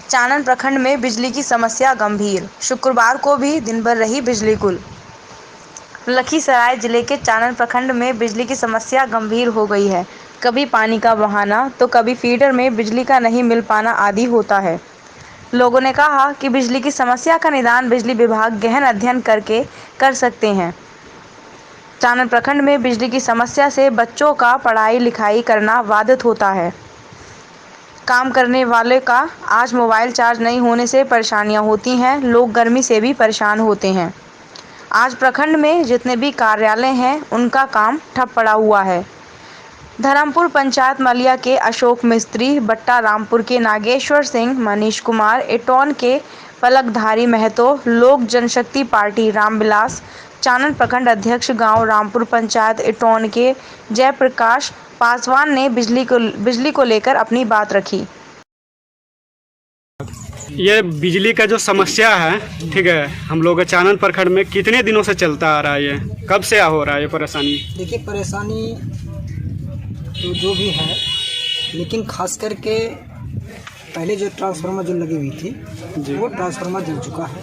चानन प्रखंड में बिजली की समस्या गंभीर। शुक्रवार को भी दिन भर रही बिजली गुल। लखीसराय जिले के चानन प्रखंड में बिजली की समस्या गंभीर हो गई है। कभी पानी का बहाना तो कभी फीडर में बिजली का नहीं मिल पाना आदि होता है। लोगों ने कहा कि बिजली की समस्या का निदान बिजली विभाग गहन अध्ययन करके कर सकते हैं। चानन प्रखंड में बिजली की समस्या से बच्चों का पढ़ाई लिखाई करना बाधित होता है। काम करने वाले का आज मोबाइल चार्ज नहीं होने से परेशानियां होती हैं। लोग गर्मी से भी परेशान होते हैं। आज प्रखंड में जितने भी कार्यालय हैं उनका काम ठप पड़ा हुआ है। धरमपुर पंचायत मलिया के अशोक मिस्त्री, बट्टा रामपुर के नागेश्वर सिंह, मनीष कुमार, एटौन के पलकधारी महतो, लोक जनशक्ति पार्टी रामविलास, चानन प्रखंड अध्यक्ष गांव रामपुर पंचायत एटौन के जयप्रकाश पासवान ने बिजली को लेकर अपनी बात रखी। ये बिजली का जो समस्या है, ठीक है, हम लोग चानन प्रखंड में कितने दिनों से चलता आ रहा है? ये कब से हो रहा है ये परेशानी? देखिए, परेशानी तो जो भी है, लेकिन खास करके पहले जो ट्रांसफार्मर जो लगी हुई थी वो ट्रांसफार्मर जल चुका है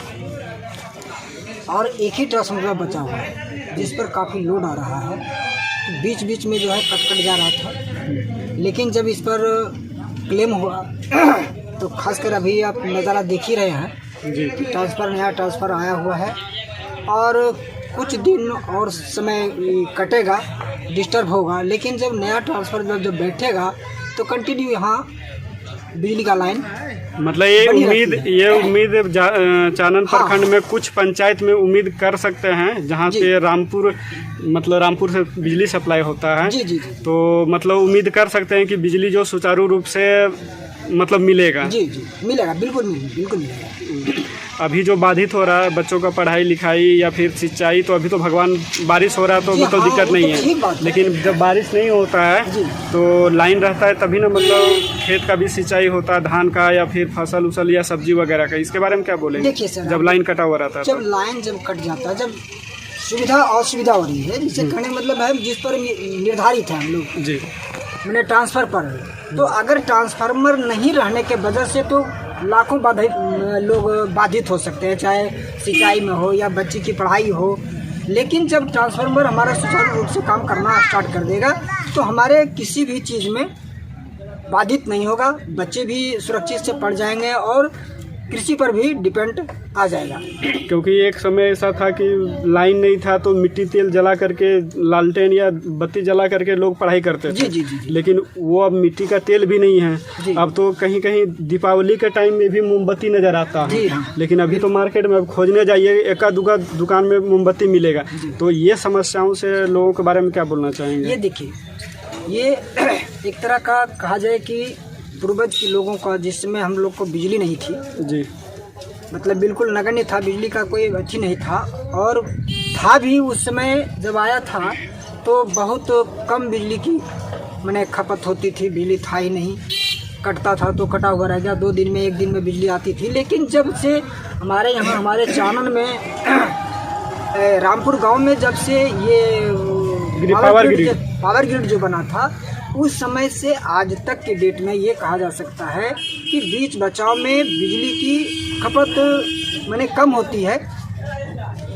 और एक ही ट्रांसफार्मर बचा हुआ है जिस पर काफ़ी लोड आ रहा है। तो बीच बीच में जो है कट जा रहा था, लेकिन जब इस पर क्लेम हुआ तो खासकर अभी आप नज़ारा देख ही रहे हैं जी कि नया ट्रांसफ़र आया हुआ है और कुछ दिन और समय कटेगा, डिस्टर्ब होगा, लेकिन जब नया ट्रांसफ़र जब बैठेगा तो कंटिन्यू यहाँ बिजली का लाइन मतलब ये उम्मीद चानन प्रखंड में कुछ पंचायत में उम्मीद कर सकते हैं जहाँ से रामपुर से बिजली सप्लाई होता है। जी। तो मतलब उम्मीद कर सकते हैं कि बिजली जो सुचारू रूप से मतलब मिलेगा। जी मिलेगा, बिल्कुल मिलेगा। अभी जो बाधित हो रहा है बच्चों का पढ़ाई लिखाई या फिर सिंचाई, तो अभी तो भगवान बारिश हो रहा है तो मतलब हाँ, दिक्कत नहीं है, लेकिन जब बारिश नहीं होता है तो लाइन रहता है तभी ना मतलब खेत का भी सिंचाई होता है, धान का या फिर फसल उसल या सब्जी वगैरह का। इसके बारे में क्या बोलेंगे? देखिए सर, जब लाइन कटा हुआ रहता है, जब लाइन कट जाता है, जब सुविधा असुविधा हो रही है, जिससे कहने मतलब है जिस पर निर्धारित है हम लोग जी मैंने ट्रांसफ़र पर, तो अगर ट्रांसफार्मर नहीं रहने के वजह से तो लाखों लोग बाधित हो सकते हैं, चाहे सिंचाई में हो या बच्चे की पढ़ाई हो। लेकिन जब ट्रांसफार्मर हमारा सुचारू रूप से काम करना स्टार्ट कर देगा तो हमारे किसी भी चीज़ में बाधित नहीं होगा, बच्चे भी सुरक्षित से पढ़ जाएंगे और कृषि पर भी डिपेंड आ जाएगा। क्योंकि एक समय ऐसा था कि लाइन नहीं था तो मिट्टी तेल जला करके, लालटेन या बत्ती जला करके लोग पढ़ाई करते थे। जी। लेकिन वो अब मिट्टी का तेल भी नहीं है। अब तो कहीं कहीं दीपावली के टाइम में भी मोमबत्ती नजर आता है। लेकिन अभी तो मार्केट में अब खोजने जाइए एका दुका दुकान में मोमबत्ती मिलेगा। तो ये समस्याओं से लोगों के बारे में क्या बोलना चाहेंगे? ये देखिए, ये एक तरह का कहा जाए कि पूर्वज के लोगों का, जिस समय हम लोग को बिजली नहीं थी जी, मतलब बिल्कुल नगण्य था, बिजली का कोई अच्छी नहीं था, और था भी उस समय जब आया था तो बहुत कम बिजली की मैंने खपत होती थी, बिजली था ही नहीं, कटता था तो कटा हुआ रह गया, 2 दिन में 1 दिन में बिजली आती थी। लेकिन जब से हमारे यहाँ हमारे चानन में रामपुर गांव में जब से ये पावर ग्रिड जो बना था, उस समय से आज तक के डेट में ये कहा जा सकता है कि बीच बचाव में बिजली की खपत मैंने कम होती है।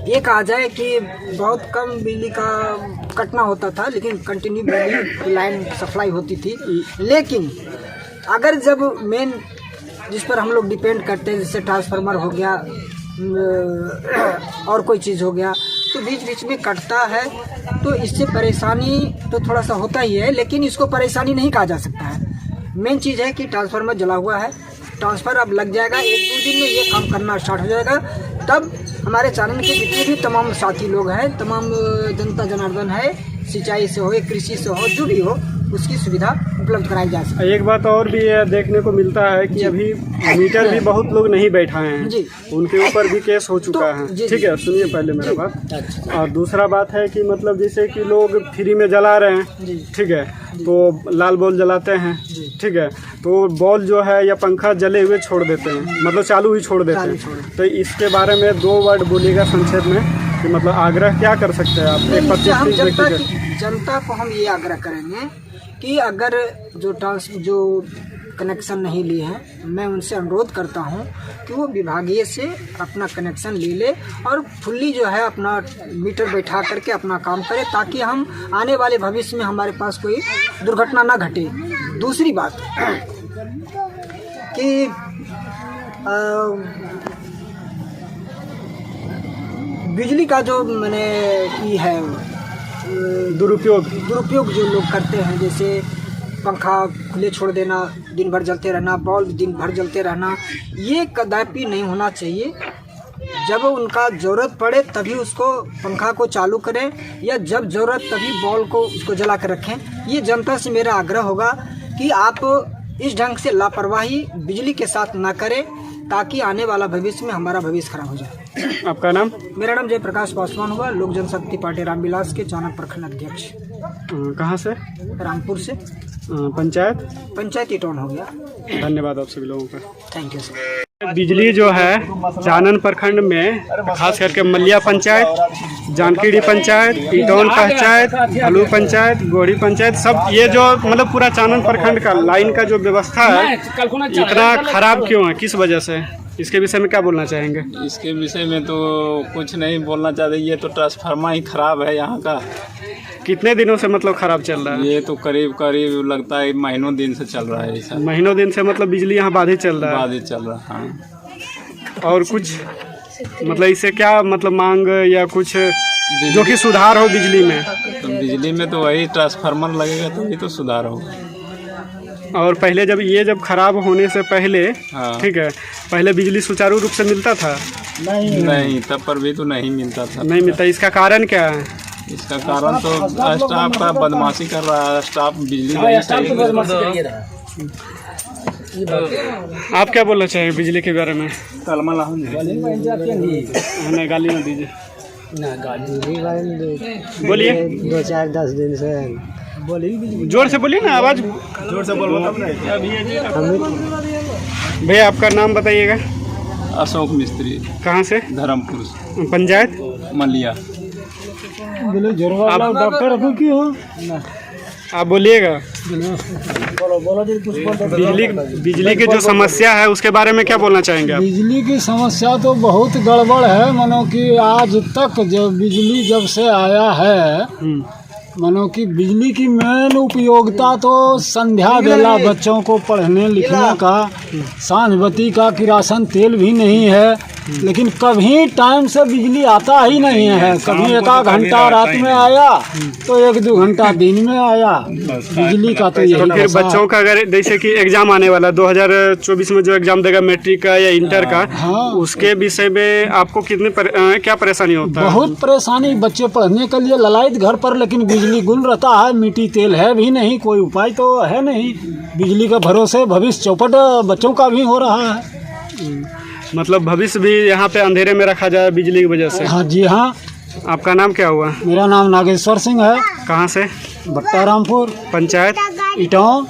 ये कहा जाए कि बहुत कम बिजली का कटना होता था, लेकिन कंटिन्यू बिजली लाइन सप्लाई होती थी। लेकिन अगर जब मेन जिस पर हम लोग डिपेंड करते हैं, जैसे ट्रांसफार्मर हो गया और कोई चीज़ हो गया, तो बीच बीच में कटता है, तो इससे परेशानी तो थोड़ा सा होता ही है, लेकिन इसको परेशानी नहीं कहा जा सकता है। मेन चीज़ है कि ट्रांसफार्मर जला हुआ है, ट्रांसफर अब लग जाएगा, 1-2 दिन में ये काम करना स्टार्ट हो जाएगा। तब हमारे चानन के जितने भी तमाम साथी लोग हैं, तमाम जनता जनार्दन है, सिंचाई से हो या कृषि से हो, जो भी हो, उसकी सुविधा उपलब्ध कराई जा सकती है। एक बात और भी देखने को मिलता है कि अभी मीटर भी बहुत लोग नहीं बैठाए हैं जी, उनके ऊपर भी केस हो चुका है। ठीक है, सुनिए पहले मेरा बात। और दूसरा बात है कि मतलब जैसे कि लोग फ्री में जला रहे हैं, ठीक है, तो लाल बॉल जलाते हैं, ठीक है, तो बॉल जो है या पंखा जले हुए छोड़ देते हैं, मतलब चालू ही छोड़ देते हैं। तो इसके बारे में 2 वर्ड बोलिएगा संक्षेप में कि मतलब आग्रह क्या कर सकते हैं आप? जनता को हम ये आग्रह करेंगे कि अगर जो कनेक्शन नहीं लिए हैं, मैं उनसे अनुरोध करता हूं कि वो विभागीय से अपना कनेक्शन ले ले और फुल्ली जो है अपना मीटर बैठा करके अपना काम करे, ताकि हम आने वाले भविष्य में हमारे पास कोई दुर्घटना ना घटे। दूसरी बात कि बिजली का जो मैंने की है दुरुपयोग जो लोग करते हैं, जैसे पंखा खुले छोड़ देना, दिन भर जलते रहना, बल्ब दिन भर जलते रहना, ये कदापि नहीं होना चाहिए। जब उनका ज़रूरत पड़े तभी उसको पंखा को चालू करें, या जब ज़रूरत तभी बल्ब को उसको जला कर रखें। ये जनता से मेरा आग्रह होगा कि आप इस ढंग से लापरवाही बिजली के साथ ना करें, ताकि आने वाला भविष्य में हमारा भविष्य खराब हो जाए। आपका नाम? मेरा नाम जयप्रकाश पासवान हुआ, लोक जनशक्ति पार्टी रामविलास के चाणक प्रखंड अध्यक्ष। कहाँ से? रामपुर से। पंचायत इटौन हो गया। धन्यवाद आप सभी लोगों का। Thank you sir. बिजली जो है चानन प्रखंड में खास करके मलिया पंचायत, जानकीडी पंचायत, इटौन पंचायत, भलू पंचायत, गोढ़ी पंचायत, सब ये जो मतलब पूरा चानन प्रखंड का लाइन का जो व्यवस्था है इतना खराब क्यों है, किस वजह से? इसके विषय में क्या बोलना चाहेंगे? इसके विषय में तो कुछ नहीं बोलना चाहते, ये तो ट्रांसफार्मर ही खराब है यहाँ का। कितने दिनों से मतलब खराब चल रहा है? ये तो करीब लगता है महीनों दिन से चल रहा है ऐसा। महीनों दिन से मतलब बिजली यहाँ बाधित चल रहा है? बाधित चल रहा है, हाँ। और कुछ मतलब इससे क्या मतलब मांग या कुछ जो कि सुधार हो बिजली में? तो बिजली में तो वही ट्रांसफार्मर लगेगा तो ये तो सुधार होगा। और पहले जब खराब होने से पहले, हाँ। ठीक है, पहले बिजली सुचारू रूप से मिलता था? नहीं, तब पर भी तो नहीं मिलता था। नहीं मिलता। इसका कारण क्या है? इसका कारण तो स्टाफ का बदमाशी कर रहा है, स्टाफ बिजली नहीं सही। आप क्या बोलना चाहेंगे बिजली के बारे में? कलमा नहीं, गाली ना दीजिए। बोलिए। 2-4-10 दिन से जोर से बोलिए ना, आवाज़ जोर से बोलो तब नहीं। भैया आपका नाम बताइएगा। अशोक मिस्त्री। कहाँ से? धर्मपुर। पंचायत मलिया। आप डॉक्टर अभी की हो? आप बोलिएगा। बिजली की जो समस्या है उसके बारे में क्या बोलना चाहेंगे आप? बिजली की समस्या तो बहुत गड़बड़ है, मानो कि आज तक जब से आया है, मानो कि बिजली की मेन उपयोगिता तो संध्या बेला बच्चों को पढ़ने लिखने का, सांझ बत्ती का, किरासन तेल भी नहीं है, लेकिन कभी टाइम से बिजली आता ही नहीं है। कभी 1 घंटा रात में आया तो 1-2 घंटा दिन में आया। बिजली का तो यही। तो फिर बच्चों का अगर जैसे कि एग्जाम आने वाला 2024 में जो एग्जाम देगा मैट्रिक का या इंटर का, हाँ, उसके विषय में आपको क्या परेशानी होता है? बहुत परेशानी। बच्चे पढ़ने के लिए ललायत घर पर, लेकिन बिजली गुल रहता है, मिट्टी तेल है भी नहीं, कोई उपाय तो है नहीं। बिजली का भरोसे भविष्य चौपट बच्चों का भी हो रहा है। मतलब भविष्य भी यहाँ पे अंधेरे में रखा जाए बिजली की वजह से? हाँ जी हाँ। आपका नाम क्या हुआ? मेरा नाम नागेश्वर सिंह है। कहाँ से? भट्टा रामपुर। पंचायत? इटौन।